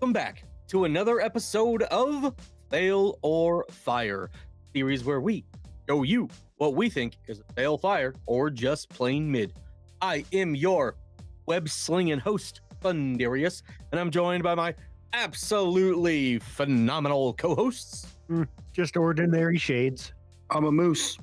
Welcome back to another episode of Fail or Fire, series where we show you what we think is a fail, fire, or just plain mid. I am your web-slinging host, Fundarius, and I'm joined by my absolutely phenomenal co-hosts. Just ordinary shades. I'm a moose.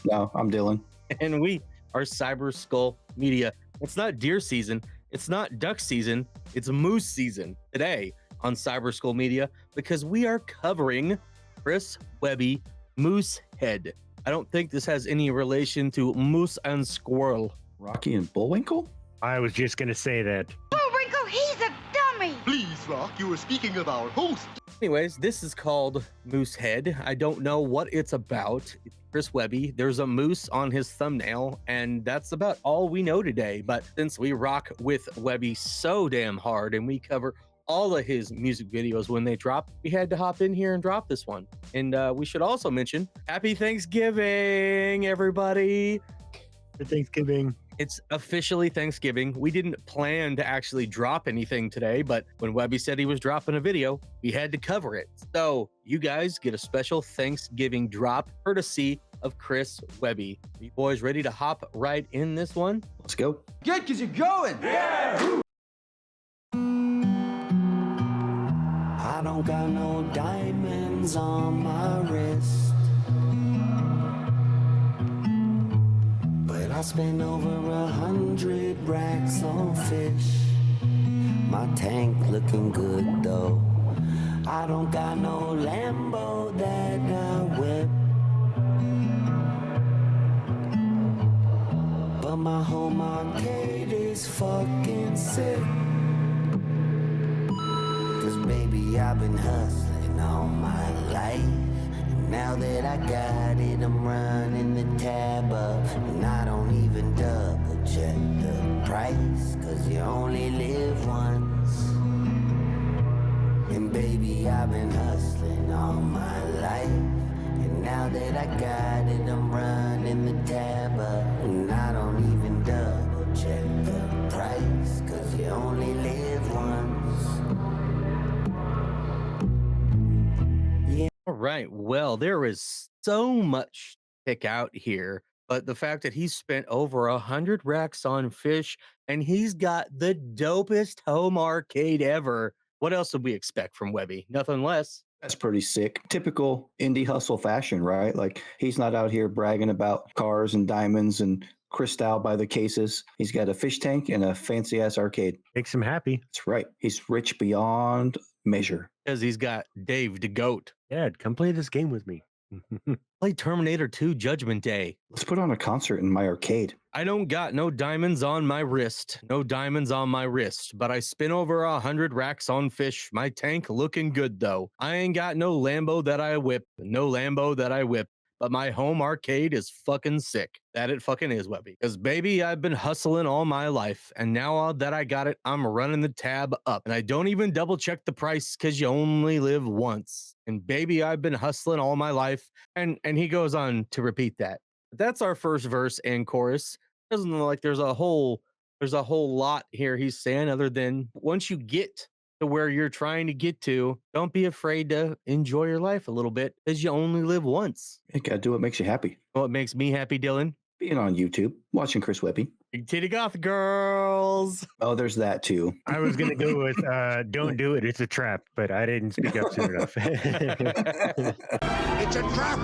No, I'm Dylan. And we are Cyber Skull Media. It's not deer season. It's not duck season. It's moose season today on Cyber Skull Media because we are covering Chris Webby Moosehead. I don't think this has any relation to Moose and Squirrel. Rocky and Bullwinkle? I was just going to say that. Bullwinkle, he's a dummy! Please, Rock, you were speaking of our host. Anyways, this is called Moosehead. I don't know what it's about. It's Chris Webby. There's a moose on his thumbnail, and that's about all we know today. But since we rock with Webby so damn hard and we cover all of his music videos when they drop, we had to hop in here and drop this one. And we should also mention, Happy Thanksgiving, everybody. For Thanksgiving. It's officially Thanksgiving. We didn't plan to actually drop anything today, but when Webby said he was dropping a video, we had to cover it. So you guys get a special Thanksgiving drop courtesy of Chris Webby. Are you boys ready to hop right in this one? Let's go. Good, because you're going. I don't got no diamonds on my wrist, but I spent over 100 racks on fish. My tank looking good though. I don't got no Lambo that I whip, but my home arcade is fucking sick. Cause baby, I've been hustling all my life. And now that I got it, I'm running the tab up. And I don't even double check the price, cause you only live once. And baby, I've been hustling all my life. And now that I got it, I'm running the tab up. And I don't even double check the price, cause you only live once. All right. Well, there is so much to pick out here, but the fact that he spent over 100 racks on fish and he's got the dopest home arcade ever. What else would we expect from Webby? Nothing less. That's pretty sick. Typical indie hustle fashion, right? Like, he's not out here bragging about cars and diamonds and crystal by the cases. He's got a fish tank and a fancy ass arcade. Makes him happy. That's right. He's rich beyond measure. Because he's got Dave the Goat. Dad, come play this game with me. Play Terminator 2 Judgment Day. Let's put on a concert in my arcade. I don't got no diamonds on my wrist. No diamonds on my wrist. But I spin over 100 racks on fish. My tank looking good though. I ain't got no Lambo that I whip. No Lambo that I whip. But my home arcade is fucking sick. That it fucking is, Webby. Because baby, I've been hustling all my life. And now that I got it, I'm running the tab up. And I don't even double check the price because you only live once. And baby, I've been hustling all my life. And he goes on to repeat that. That's our first verse and chorus. Doesn't look like there's a whole lot here he's saying other than once you get to where you're trying to get to, don't be afraid to enjoy your life a little bit because you only live once. You gotta do what makes you happy. What makes me happy, Dylan? Being on YouTube, watching Chris Webby. Big titty goth girls. Oh, there's that too. I was going to go with don't do it. It's a trap, but I didn't speak up soon enough. It's a trap.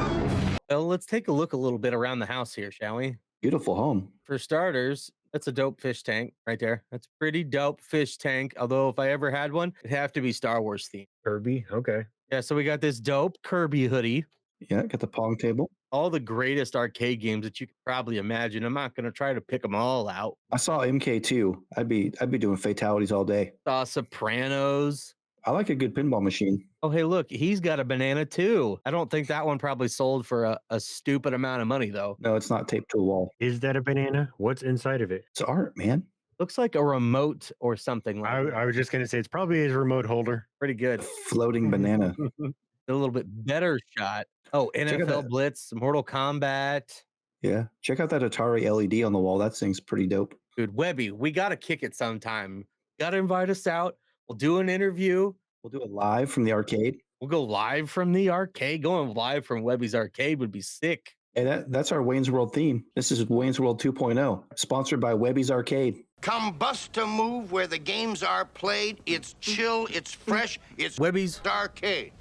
Well, let's take a look a little bit around the house here, shall we? Beautiful home. For starters, that's a dope fish tank right there. That's a pretty dope fish tank. Although if I ever had one, it'd have to be Star Wars themed. Kirby, okay. Yeah, so we got this dope Kirby hoodie. Yeah, got the pong table. All the greatest arcade games that you could probably imagine. I'm not going to try to pick them all out. I saw MK2. I'd be doing fatalities all day. Saw Sopranos. I like a good pinball machine. Oh, hey, look, he's got a banana too. I don't think that one probably sold for a stupid amount of money, though. No, it's not taped to a wall. Is that a banana? What's inside of it? It's art, man. Looks like a remote or something like that. I was just going to say it's probably his remote holder. Pretty good. Floating banana. A little bit better shot. Oh, NFL Blitz, Mortal Kombat. Yeah. Check out that Atari LED on the wall. That thing's pretty dope. Dude, Webby, we got to kick it sometime. Got to invite us out. We'll do an interview. We'll do it live from the arcade. We'll go live from the arcade. Going live from Webby's arcade would be sick. Hey, that's our Wayne's World theme. This is Wayne's World 2.0, sponsored by Webby's Arcade. Come bust a move where the games are played. It's chill, it's fresh, it's Webby's arcade.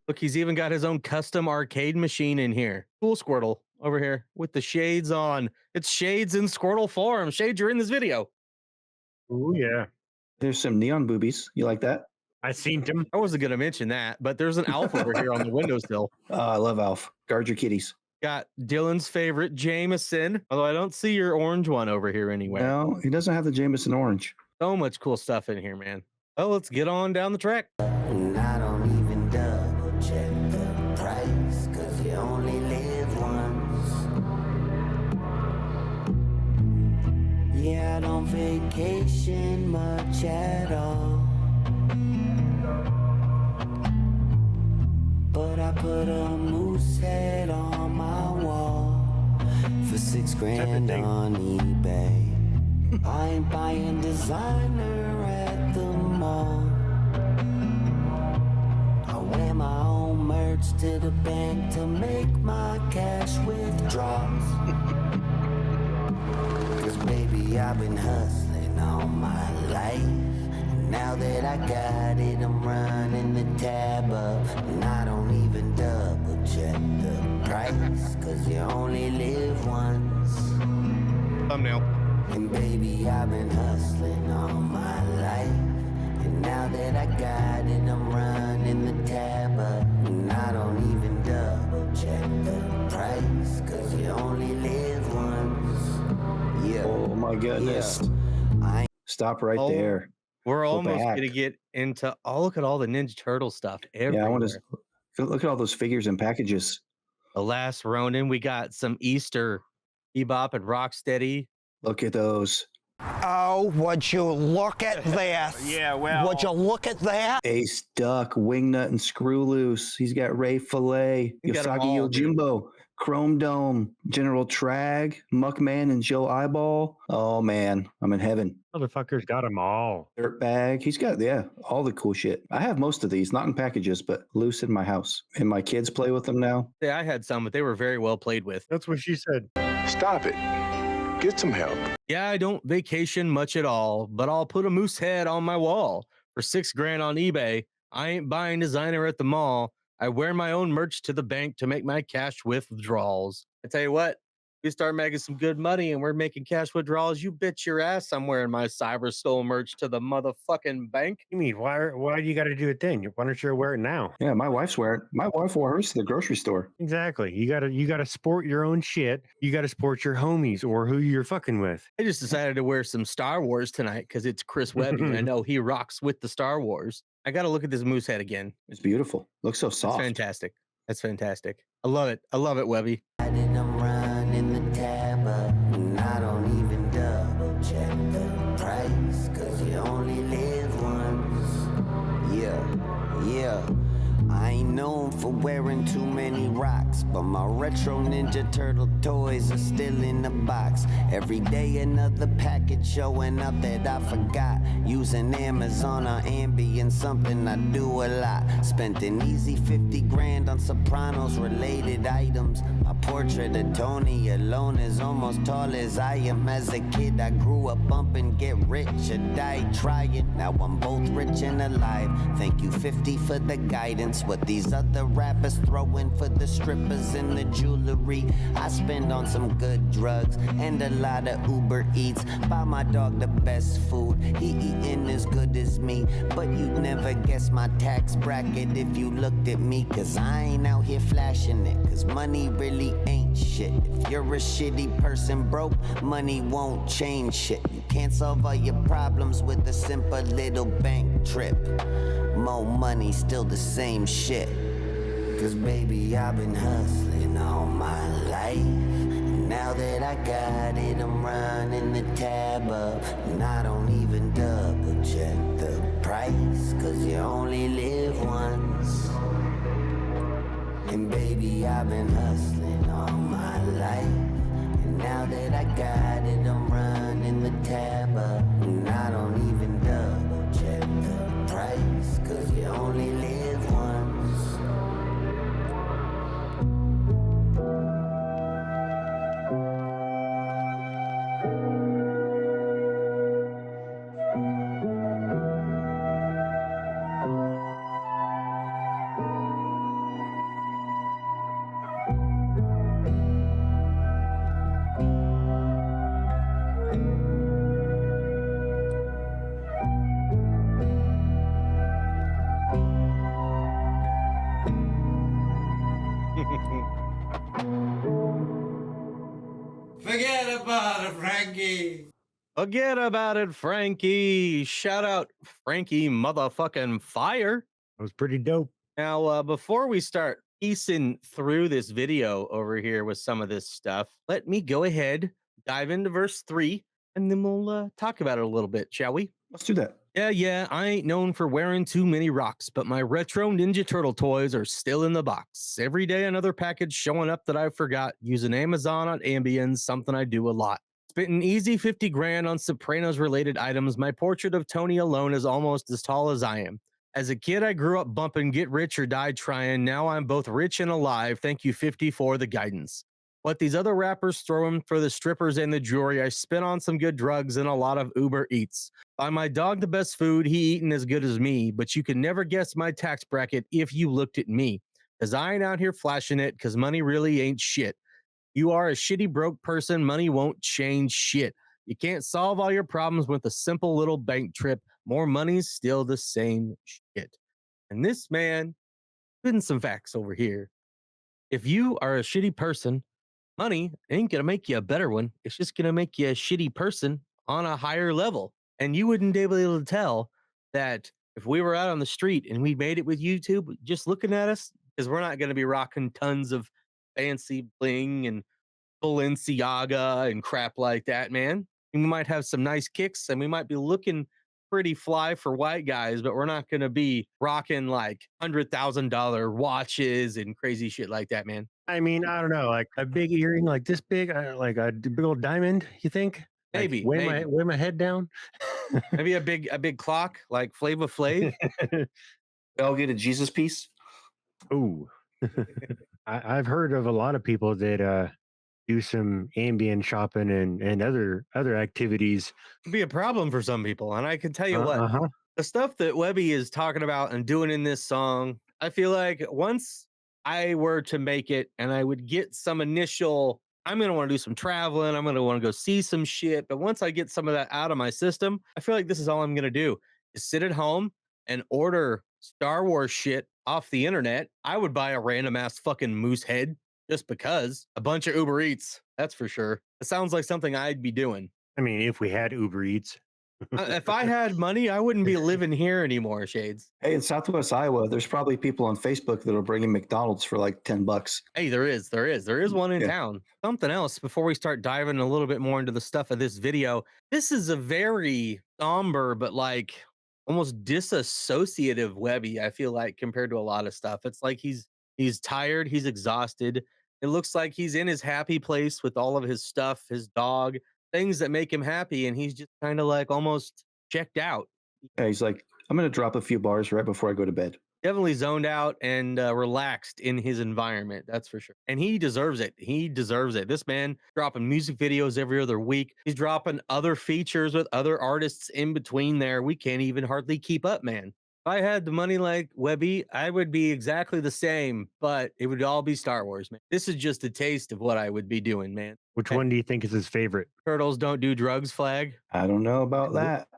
Look, he's even got his own custom arcade machine in here. Cool Squirtle over here with the shades on. It's Shades in Squirtle form. Shades, you're in this video. Oh yeah, There's some neon boobies. You like that? I seen him. I wasn't going to mention that, but there's an Alf over here on the windowsill. I love Alf. Guard your kitties. Got Dylan's favorite, Jameson. Although I don't see your orange one over here anywhere. No, he doesn't have the Jameson orange. So much cool stuff in here, man. Well, let's get on down the track. And I don't even double check the price, 'cause you only live once. Yeah, I don't vacation much at all, but I put a moose head on my wall for $6,000 on eBay. I ain't buying designer at the mall. I wear my own merch to the bank to make my cash withdrawals. 'Cause baby, I've been hustling all my life. Now that I got it, I'm running the tab up. And I don't even double check the price, 'cause you only live once. Thumbnail. And baby, I've been hustling all my life. And now that I got it, I'm running the tab up. And I don't even double check the price, 'cause you only live once. Yeah. Oh my goodness. I Stop right Oh, there. We're Go almost going to back. get into, oh, look at all the Ninja Turtle stuff everywhere. Yeah, I want to look at all those figures and packages. The Last Ronin. We got some Easter Bebop and Rocksteady. Look at those. Oh, would you look at this? Yeah, well, Would you look at that? Ace Duck, Wingnut, and Screw Loose. He's got Ray Fillet, He got 'em Yosagi all, dude. Yojimbo, Chrome Dome, General Trag, Muckman, and Joe Eyeball. Oh man, I'm in heaven. motherfuckers got them all. Dirtbag. He's got, yeah, all the cool shit. I have most of these, not in packages, but loose in my house. And my kids play with them now. Yeah, I had some, but they were very well played with. That's what she said. Stop it. Get some help. Yeah, I don't vacation much at all, but I'll put a moose head on my wall for $6,000 on eBay. I ain't buying designer at the mall. I wear my own merch to the bank to make my cash withdrawals. I tell you what, we start making some good money and we're making cash withdrawals. You bet your ass I'm wearing my Cyber Soul merch to the motherfucking bank. You mean why do you got to do it then? Why don't you wear it now? Yeah, my wife's wearing. My wife wore hers to the grocery store. Exactly. You gotta sport your own shit. You gotta sport your homies or who you're fucking with. I just decided to wear some Star Wars tonight because it's Chris Webby. And I know he rocks with the Star Wars. I got to look at this moose head again. It's beautiful. Looks so That's soft. fantastic. That's fantastic. I love it. I love it, Webby. I'm running the tab up. And I don't even double check the price, 'cause you only live once. Yeah. I ain't known for wearing too many rocks, but my retro Ninja Turtle toys are still in the box. Every day another package showing up that I forgot. Using Amazon or Ambien, something I do a lot. Spent an easy $50,000 on Sopranos related items. My portrait of Tony alone is almost tall as I am. As a kid I grew up bumping Get Rich or Die Trying. Now I'm both rich and alive. Thank you 50 for the guidance. What these other rappers throw in for the strippers and the jewelry, I spend on some good drugs and a lot of Uber Eats. Buy my dog the best food, he eating as good as me. But you'd never guess my tax bracket if you looked at me, 'cause I ain't out here flashing it, 'cause money really ain't shit. If you're a shitty person broke, money won't change shit. You can't solve all your problems with a simple little bank trip. More money, still the same shit. 'Cause baby, I've been hustling all my life. And now that I got it, I'm running the tab up. And I don't even double check the price, 'cause you only live once. And baby, I've been hustling all my life. And now that I got it, I'm running the tab up. And I don't even double check the Forget about it, Frankie. Forget about it, Frankie. Shout out Frankie motherfucking Fire. That was pretty dope. Now, before we start piecing through this video over here with some of this stuff, let me go ahead, dive into verse 3, and then we'll talk about it a little bit, shall we? Let's do that. Yeah, I ain't known for wearing too many rocks, but my retro Ninja Turtle toys are still in the box. Every day, another package showing up that I forgot. Using Amazon on Ambien, something I do a lot. Spent an easy 50 grand on Sopranos related items. My portrait of Tony alone is almost as tall as I am. As a kid, I grew up bumping Get Rich or Die Trying. Now I'm both rich and alive. Thank you, 50, for the guidance. What these other rappers throw in for the strippers and the jewelry, I spent on some good drugs and a lot of Uber Eats. Buy my dog the best food, he eating as good as me, but you can never guess my tax bracket if you looked at me. Cause I ain't out here flashing it, cause money really ain't shit. You are a shitty broke person, money won't change shit. You can't solve all your problems with a simple little bank trip. More money's still the same shit. And this man, putting some facts over here. If you are a shitty person, money ain't gonna make you a better one. It's just gonna make you a shitty person on a higher level. And you wouldn't be able to tell that if we were out on the street and we made it with YouTube, just looking at us, because we're not gonna be rocking tons of fancy bling and Balenciaga and crap like that, man. We might have some nice kicks and we might be looking pretty fly for white guys, but we're not gonna be rocking like $100,000 watches and crazy shit like that, man. I mean, I don't know, like a big earring like this big, like a big old diamond, you think? Like, Maybe, weigh my head down. maybe a big clock like Flava Flav. I'll get a Jesus piece. Ooh. I've heard of a lot of people that do some ambient shopping and other activities. Be a problem for some people, and I can tell you what, Uh-huh. the stuff that Webby is talking about and doing in this song, I feel like once I were to make it and I would get some initial, I'm going to want to do some traveling, I'm going to want to go see some shit, but once I get some of that out of my system, I feel like this is all I'm going to do is sit at home and order Star Wars shit off the internet. I would buy a random ass fucking moose head just because, a bunch of Uber Eats, that's for sure. It sounds like something I'd be doing. I mean, if we had Uber Eats. If I had money, I wouldn't be living here anymore, Shades. Hey, in Southwest Iowa, there's probably people on Facebook that'll bring in McDonald's for like $10. Hey, there is one in Yeah. town. Something else before we start diving a little bit more into the stuff of this video. This is a very somber, but like almost disassociative Webby, I feel like, compared to a lot of stuff. It's like he's tired, he's exhausted. It looks like he's in his happy place with all of his stuff, his dog, things that make him happy, and he's just kind of like almost checked out. Yeah, he's like, I'm going to drop a few bars right before I go to bed. Definitely zoned out and relaxed in his environment, that's for sure. And he deserves it. He deserves it. This man dropping music videos every other week. He's dropping other features with other artists in between there. We can't even hardly keep up, man. If I had the money like Webby, I would be exactly the same, but it would all be Star Wars, man. This is just a taste of what I would be doing, man. Which one do you think is his favorite? Turtles don't do drugs flag. I don't know about that.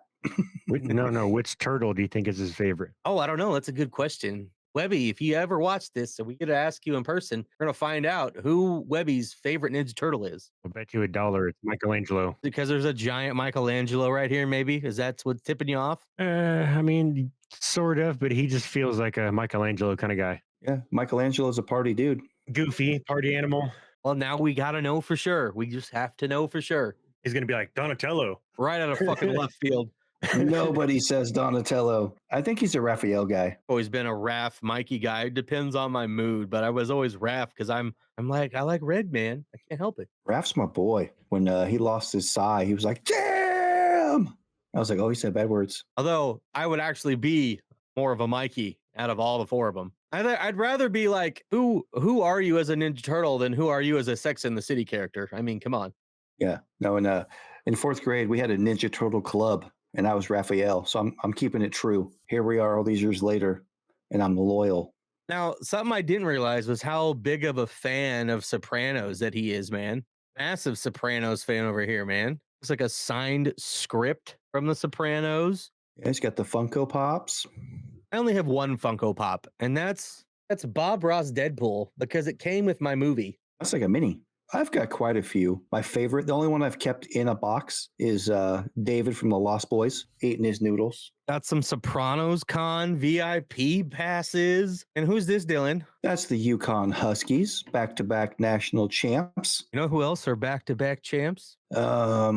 No. Which turtle do you think is his favorite? Oh, I don't know. That's a good question. Webby, if you ever watch this, so we get to ask you in person, we're going to find out who Webby's favorite Ninja Turtle is. I'll bet you $1 it's Michelangelo. Because there's a giant Michelangelo right here, maybe? Is that what's tipping you off? I mean, sort of, but he just feels like a Michelangelo kind of guy. Yeah, Michelangelo's a party dude. Goofy, party animal. Well, now we got to know for sure. We just have to know for sure. He's going to be like Donatello. Right out of fucking left field. Nobody says Donatello. I think he's a Raphael guy. Always been a Raph Mikey guy. It depends on my mood, but I was always Raph because I'm like, I like red, man. I can't help it. Raph's my boy. When he lost his sigh, he was like, damn! I was like, oh, he said bad words. Although I would actually be more of a Mikey out of all the four of them. I'd rather be like, who are you as a Ninja Turtle than who are you as a Sex and the City character? I mean, come on. Yeah. No, in fourth grade, we had a Ninja Turtle club, and I was Raphael. So I'm keeping it true. Here we are all these years later, and I'm loyal. Now, something I didn't realize was how big of a fan of Sopranos that he is, man. Massive Sopranos fan over here, man. It's like a signed script from The Sopranos. Yeah, he's got the Funko Pops. I only have one Funko Pop, and that's Bob Ross Deadpool because it came with my movie. That's like a mini. I've got quite a few. My favorite, the only one I've kept in a box is David from the Lost Boys eating his noodles. Got some Sopranos Con VIP passes. And who's this, Dylan? That's the Yukon Huskies, back-to-back national champs. You know who else are back-to-back champs? A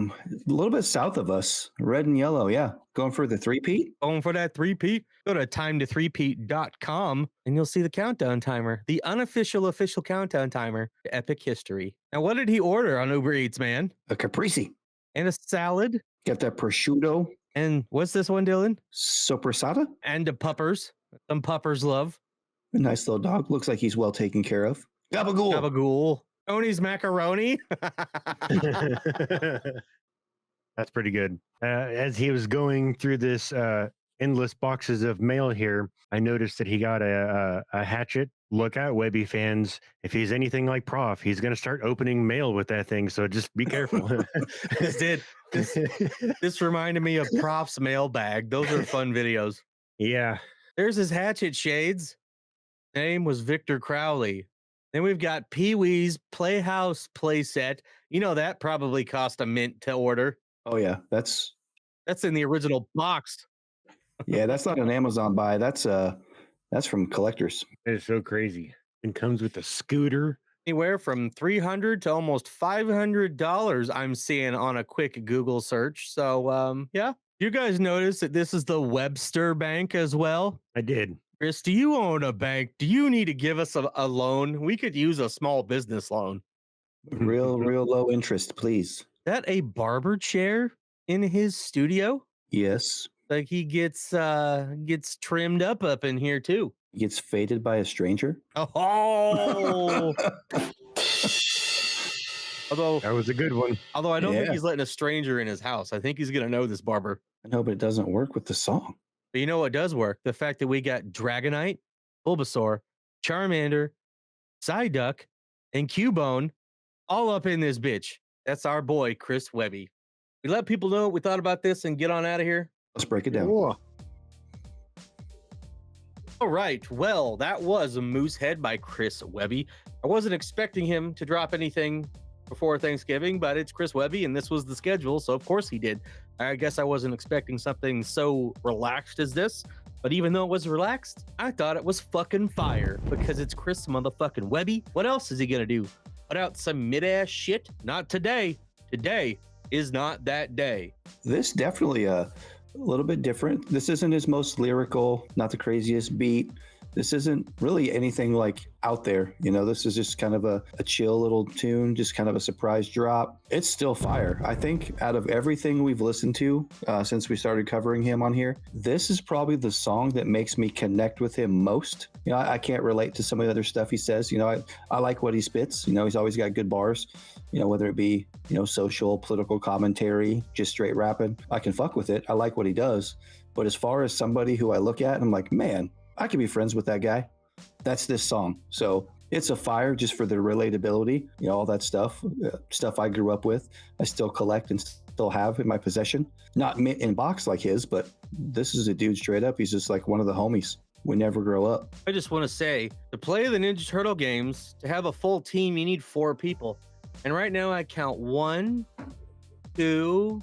little bit south of us, red and yellow. Yeah, going for the three-peat. Going for that three-peat? Go to timetothreepeat.com and you'll see the countdown timer, the unofficial official countdown timer to epic history. Now, what did he order on Uber Eats, man? A caprese. And a salad. Got that prosciutto. And what's this one, Dylan? Sopressata. And the puppers. Some puppers love. A nice little dog. Looks like he's well taken care of. Gabagool. Gabagool. Tony's macaroni. That's pretty good. As he was going through this endless boxes of mail here, I noticed that he got a hatchet. Look out, Webby fans. If he's anything like Prof, he's going to start opening mail with that thing. So just be careful. This reminded me of Prof's mailbag. Those are fun videos. Yeah. There's his hatchet shades. Name was Victor Crowley. Then we've got Pee-wee's Playhouse playset. You know that probably cost a mint to order. Oh yeah, that's in the original box. Yeah, that's not an Amazon buy. That's from collectors. It is so crazy. And comes with a scooter. Anywhere from $300 to almost $500 I'm seeing on a quick Google search. So yeah. You guys notice that this is the Webster Bank as well? I did. Chris, do you own a bank? Do you need to give us a loan? We could use a small business loan. Real low interest, please. Is that a barber chair in his studio? Yes. Like he gets trimmed up in here too. He gets faded by a stranger. Oh. Although that was a good one. Although I don't think he's letting a stranger in his house. I think he's gonna know this barber. I know, but it doesn't work with the song. But you know what does work? The fact that we got Dragonite, Bulbasaur, Charmander, Psyduck, and Cubone all up in this bitch. That's our boy, Chris Webby. We let people know what we thought about this and get on out of here. Let's break it down. Whoa. All right. Well, that was a Moosehead by Chris Webby. I wasn't expecting him to drop anything before Thanksgiving, but it's Chris Webby and this was the schedule, so of course he did. I guess I wasn't expecting something so relaxed as this, but even though it was relaxed, I thought it was fucking fire because it's Chris motherfucking Webby. What else is he gonna do? Put out some mid-ass shit? Not today. Today is not that day. This definitely a little bit different. This isn't his most lyrical, not the craziest beat. This isn't really anything like out there. You know, this is just kind of a chill little tune, just kind of a surprise drop. It's still fire. I think out of everything we've listened to since we started covering him on here, this is probably the song that makes me connect with him most. You know, I can't relate to some of the other stuff he says. You know, I like what he spits. You know, he's always got good bars. You know, whether it be, you know, social, political commentary, just straight rapping, I can fuck with it. I like what he does. But as far as somebody who I look at, I'm like, man, I could be friends with that guy. That's this song. So it's a fire just for the relatability, you know, all that stuff I grew up with. I still collect and still have in my possession. Not in box like his, but this is a dude straight up. He's just like one of the homies. We never grow up. I just want to say, to play the Ninja Turtle games, to have a full team, you need 4 people. And right now I count 1, 2,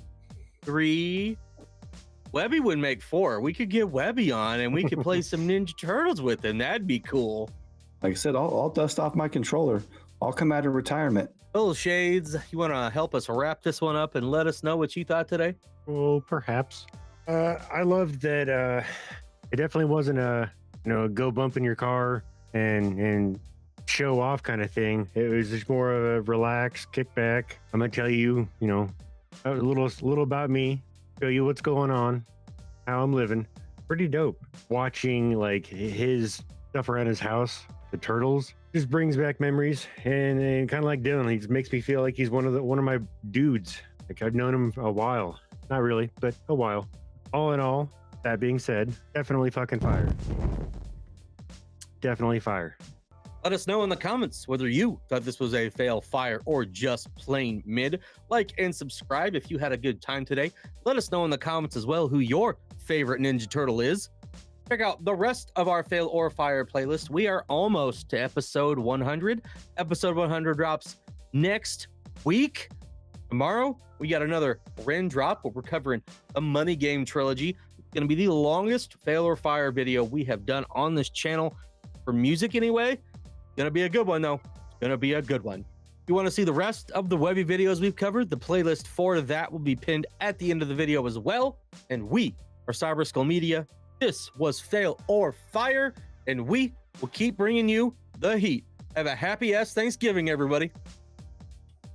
3. Webby would make 4. We could get Webby on and we could play some Ninja Turtles with him. That'd be cool. Like I said, I'll dust off my controller. I'll come out of retirement. Little Shades, you want to help us wrap this one up and let us know what you thought today? Well, perhaps. I loved that it definitely wasn't a, you know, go bump in your car and show off kind of thing. It was just more of a relax, kick back. I'm gonna tell you, you know, a little about me, show you what's going on, how I'm living. Pretty dope. Watching like his stuff around his house, the turtles, just brings back memories. And kind of like Dylan, he just makes me feel like he's one of my dudes. Like I've known him a while. Not really, but a while. All in all, that being said, definitely fucking fire. Definitely fire. Let us know in the comments whether you thought this was a fail, fire, or just plain mid. Like and subscribe if you had a good time today. Let us know in the comments as well who your favorite Ninja Turtle is. Check out the rest of our fail or fire playlist. We are almost to episode 100. Episode 100 drops next week. Tomorrow, we got another Ren drop where we're covering the Money Game trilogy. It's going to be the longest Fail or Fire video we have done on this channel for music anyway. Going to be a good one, though. It's going to be a good one. If you want to see the rest of the Webby videos we've covered, the playlist for that will be pinned at the end of the video as well. And we are Cyber Skull Media. This was Fail or Fire, and we will keep bringing you the heat. Have a happy-ass Thanksgiving, everybody.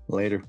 Later.